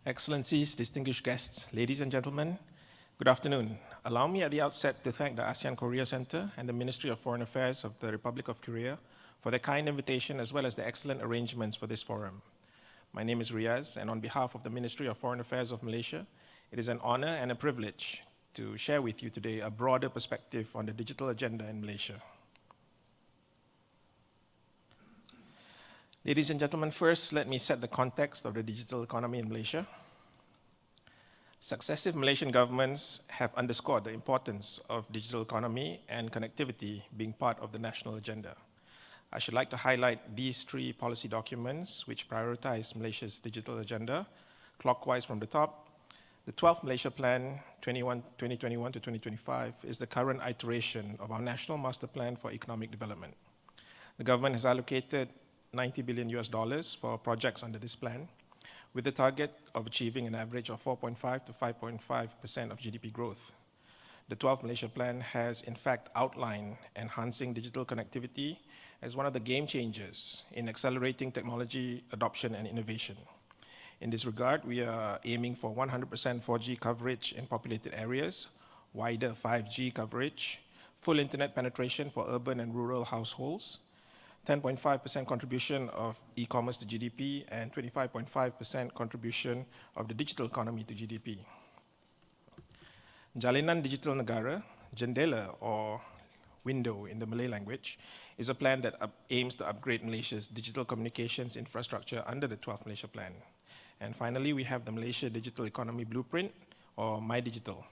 Excellencies, distinguished guests, ladies and gentlemen, good afternoon. Allow me at the outset to thank the ASEAN-Korea Center and the Ministry of Foreign Affairs of the Republic of Korea for their kind invitation as well as the excellent arrangements for this forum. My name is Riaz, and on behalf of the Ministry of Foreign Affairs of Malaysia, it is an honor and a privilege to share with you today a broader perspective on the digital agenda in Malaysia. Ladies and gentlemen, first, let me set the context of the digital economy in Malaysia. Successive Malaysian governments have underscored the importance of digital economy and connectivity being part of the national agenda. I should like to highlight these three policy documents which prioritize Malaysia's digital agenda, clockwise from the top. The 12th Malaysia Plan 2021 to 2025 is the current iteration of our National Master Plan for Economic Development. The government has allocated $90 billion for projects under this plan, with the target of achieving an average of 4.5 to 5.5% of GDP growth. The 12th Malaysia Plan has in fact outlined enhancing digital connectivity as one of the game changers in accelerating technology adoption and innovation. In this regard, we are aiming for 100% 4G coverage in populated areas, wider 5G coverage, full internet penetration for urban and rural households, 10.5% contribution of e-commerce to GDP, and 25.5% contribution of the digital economy to GDP. Jalinan Digital Negara, Jendela, or window in the Malay language, is a plan that aims to upgrade Malaysia's digital communications infrastructure under the 12th Malaysia Plan. And finally, we have the Malaysia Digital Economy Blueprint, or MyDigital.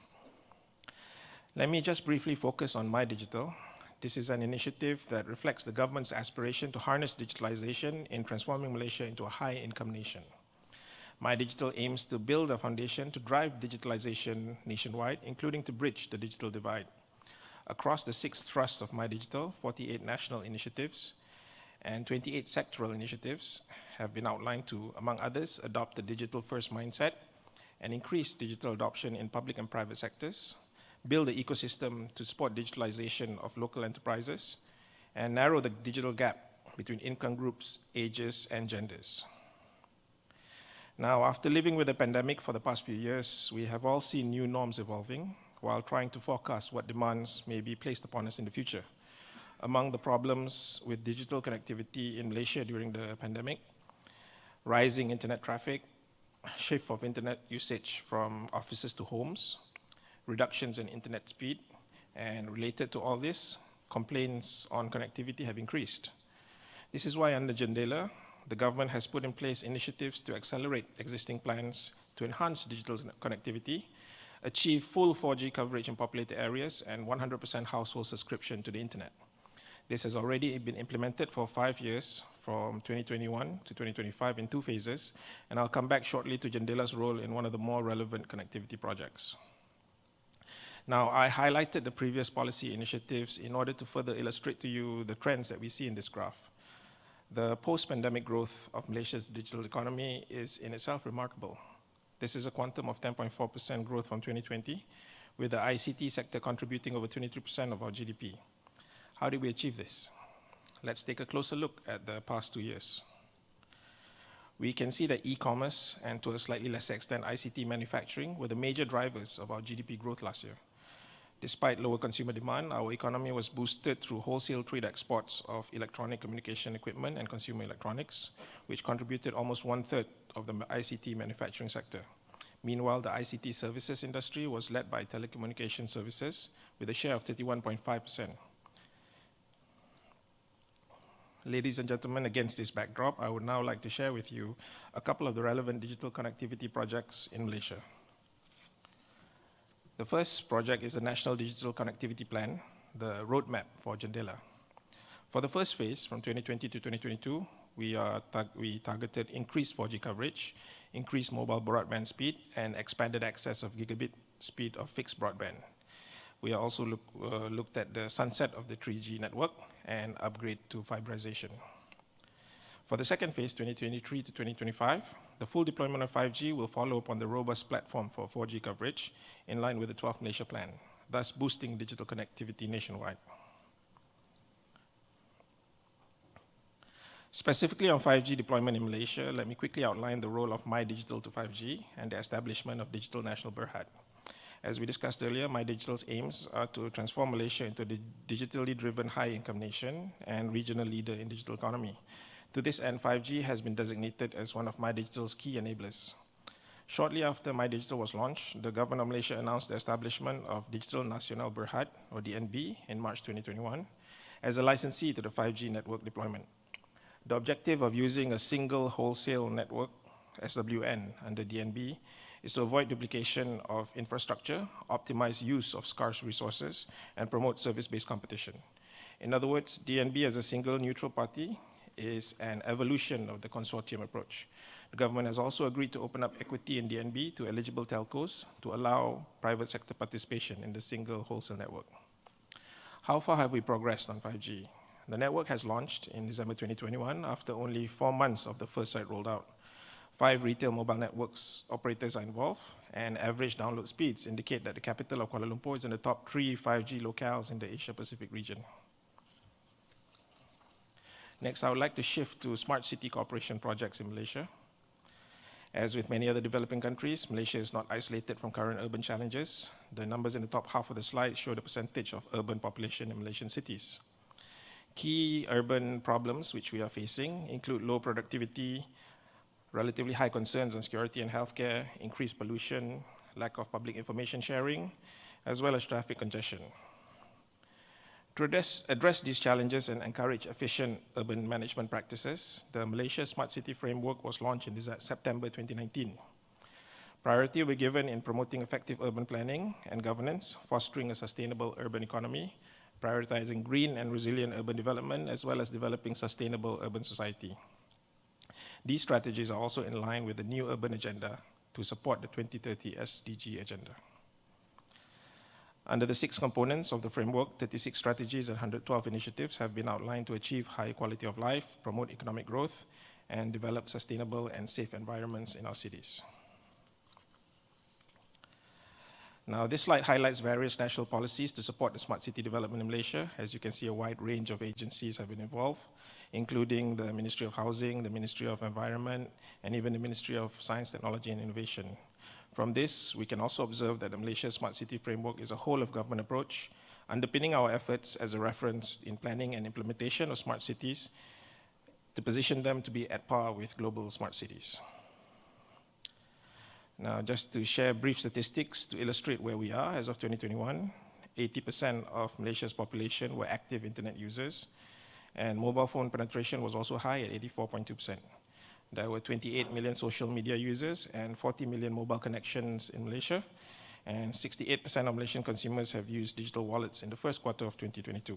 Let me just briefly focus on MyDigital. This is an initiative that reflects the government's aspiration to harness digitalization in transforming Malaysia into a high-income nation. MyDigital aims to build a foundation to drive digitalization nationwide, including to bridge the digital divide. Across the 6 thrusts of MyDigital, 48 national initiatives and 28 sectoral initiatives have been outlined to, among others, adopt the digital-first mindset and increase digital adoption in public and private sectors, build the ecosystem to support digitalization of local enterprises, and narrow the digital gap between income groups, ages, and genders. Now, after living with the pandemic for the past few years, we have all seen new norms evolving while trying to forecast what demands may be placed upon us in the future. Among the problems with digital connectivity in Malaysia during the pandemic, rising internet traffic, shift of internet usage from offices to homes, reductions in internet speed, and related to all this, complaints on connectivity have increased. This is why under Jendela, the government has put in place initiatives to accelerate existing plans to enhance digital connectivity, achieve full 4G coverage in populated areas, and 100% household subscription to the internet. This has already been implemented for 5 years, from 2021 to 2025 in 2 phases, and I'll come back shortly to Jendela's role in one of the more relevant connectivity projects. Now, I highlighted the previous policy initiatives in order to further illustrate to you the trends that we see in this graph. The post-pandemic growth of Malaysia's digital economy is in itself remarkable. This is a quantum of 10.4% growth from 2020, with the ICT sector contributing over 23% of our GDP. How did we achieve this? Let's take a closer look at the past 2 years. We can see that e-commerce, and to a slightly lesser extent ICT manufacturing, were the major drivers of our GDP growth last year. Despite lower consumer demand, our economy was boosted through wholesale trade exports of electronic communication equipment and consumer electronics, which contributed almost 1/3 of the ICT manufacturing sector. Meanwhile, the ICT services industry was led by telecommunication services with a share of 31.5%. Ladies and gentlemen, against this backdrop, I would now like to share with you a couple of the relevant digital connectivity projects in Malaysia. The first project is the National Digital Connectivity Plan, the roadmap for Jendela. For the first phase, from 2020 to 2022, we targeted increased 4G coverage, increased mobile broadband speed, and expanded access of gigabit speed of fixed broadband. We also looked at the sunset of the 3G network and upgrade to fiberization. For the second phase, 2023 to 2025, the full deployment of 5G will follow upon the robust platform for 4G coverage in line with the 12th Malaysia Plan, thus boosting digital connectivity nationwide. Specifically on 5G deployment in Malaysia, let me quickly outline the role of MyDigital to 5G and the establishment of Digital National Berhad. As we discussed earlier, MyDigital's aims are to transform Malaysia into a digitally driven high-income nation and regional leader in digital economy. To this end, 5G has been designated as one of MyDigital's key enablers. Shortly after MyDigital was launched, the government of Malaysia announced the establishment of Digital Nasional Berhad, or DNB, in March 2021, as a licensee to the 5G network deployment. The objective of using a single wholesale network, SWN, under DNB is to avoid duplication of infrastructure, optimize use of scarce resources, and promote service-based competition. In other words, DNB as a single neutral party is an evolution of the consortium approach. The government has also agreed to open up equity in DNB to eligible telcos to allow private sector participation in the single wholesale network. How far have we progressed on 5G? The network has launched in December 2021 after only 4 months of the first site rolled out. 5 retail mobile networks operators are involved, and average download speeds indicate that the capital of Kuala Lumpur is in the top 3 5G locales in the Asia-Pacific region. Next, I would like to shift to smart city cooperation projects in Malaysia. As with many other developing countries, Malaysia is not isolated from current urban challenges. The numbers in the top half of the slide show the percentage of urban population in Malaysian cities. Key urban problems which we are facing include low productivity, relatively high concerns on security and healthcare, increased pollution, lack of public information sharing, as well as traffic congestion. To address these challenges and encourage efficient urban management practices, the Malaysia Smart City Framework was launched in September 2019. Priority will be given in promoting effective urban planning and governance, fostering a sustainable urban economy, prioritizing green and resilient urban development, as well as developing sustainable urban society. These strategies are also in line with the new urban agenda to support the 2030 SDG agenda. Under the 6 components of the framework, 36 strategies and 112 initiatives have been outlined to achieve high quality of life, promote economic growth, and develop sustainable and safe environments in our cities. Now, this slide highlights various national policies to support the smart city development in Malaysia. As you can see, a wide range of agencies have been involved, including the Ministry of Housing, the Ministry of Environment, and even the Ministry of Science, Technology, and Innovation. From this, we can also observe that the Malaysia Smart City Framework is a whole-of-government approach, underpinning our efforts as a reference in planning and implementation of smart cities to position them to be at par with global smart cities. Now, just to share brief statistics to illustrate where we are as of 2021, 80% of Malaysia's population were active internet users, and mobile phone penetration was also high at 84.2%. There were 28 million social media users and 40 million mobile connections in Malaysia, and 68% of Malaysian consumers have used digital wallets in the first quarter of 2022.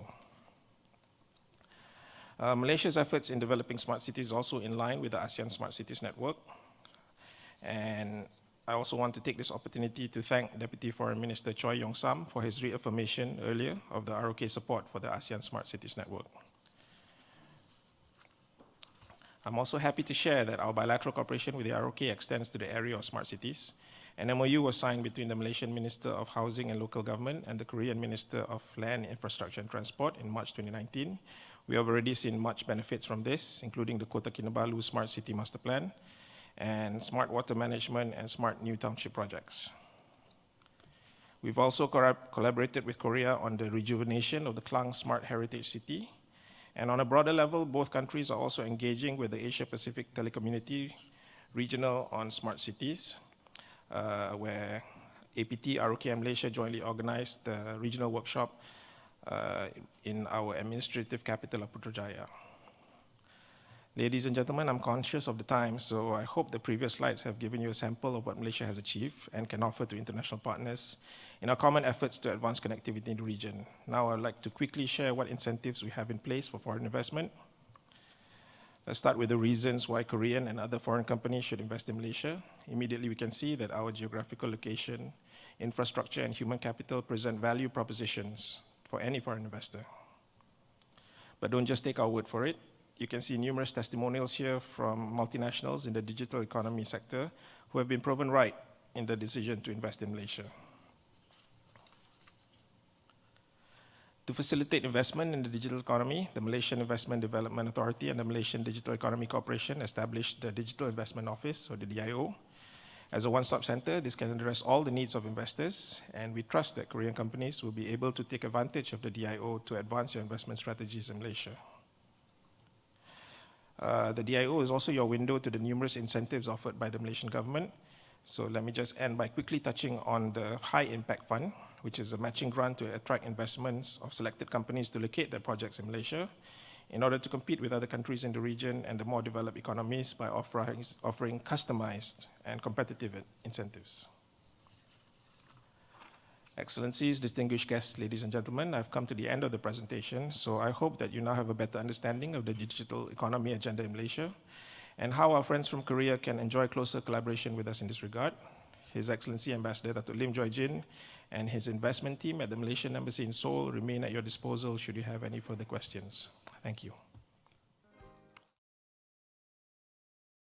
Malaysia's efforts in developing smart cities is also in line with the ASEAN Smart Cities Network, and I also want to take this opportunity to thank Deputy Foreign Minister Choi Yong Sam for his reaffirmation earlier of the ROK support for the ASEAN Smart Cities Network. I'm also happy to share that our bilateral cooperation with the ROK extends to the area of smart cities. An MOU was signed between the Malaysian Minister of Housing and Local Government and the Korean Minister of Land, Infrastructure and Transport in March 2019. We have already seen much benefits from this, including the Kota Kinabalu Smart City Master Plan, and smart water management and smart new township projects. We've also collaborated with Korea on the rejuvenation of the Klang Smart Heritage City. And on a broader level, both countries are also engaging with the Asia-Pacific Telecommunity Regional on Smart Cities, where APT, ROK and Malaysia jointly organized the regional workshop in our administrative capital of Putrajaya. Ladies and gentlemen, I'm conscious of the time, so I hope the previous slides have given you a sample of what Malaysia has achieved and can offer to international partners in our common efforts to advance connectivity in the region. Now I'd like to quickly share what incentives we have in place for foreign investment. Let's start with the reasons why Korean and other foreign companies should invest in Malaysia. Immediately we can see that our geographical location, infrastructure, and human capital present value propositions for any foreign investor. But don't just take our word for it. You can see numerous testimonials here from multinationals in the digital economy sector who have been proven right in the decision to invest in Malaysia. To facilitate investment in the digital economy, the Malaysian Investment Development Authority and the Malaysian Digital Economy Corporation established the Digital Investment Office, or the DIO. As a one-stop center, this can address all the needs of investors, and we trust that Korean companies will be able to take advantage of the DIO to advance your investment strategies in Malaysia. The DIO is also your window to the numerous incentives offered by the Malaysian government. So let me just end by quickly touching on the High Impact Fund, which is a matching grant to attract investments of selected companies to locate their projects in Malaysia in order to compete with other countries in the region and the more developed economies by offering customized and competitive incentives. Excellencies, distinguished guests, ladies and gentlemen, I've come to the end of the presentation, so I hope that you now have a better understanding of the digital economy agenda in Malaysia and how our friends from Korea can enjoy closer collaboration with us in this regard. His Excellency Ambassador Dr. Lim Joy Jin and his investment team at the Malaysian Embassy in Seoul remain at your disposal should you have any further questions. Thank you.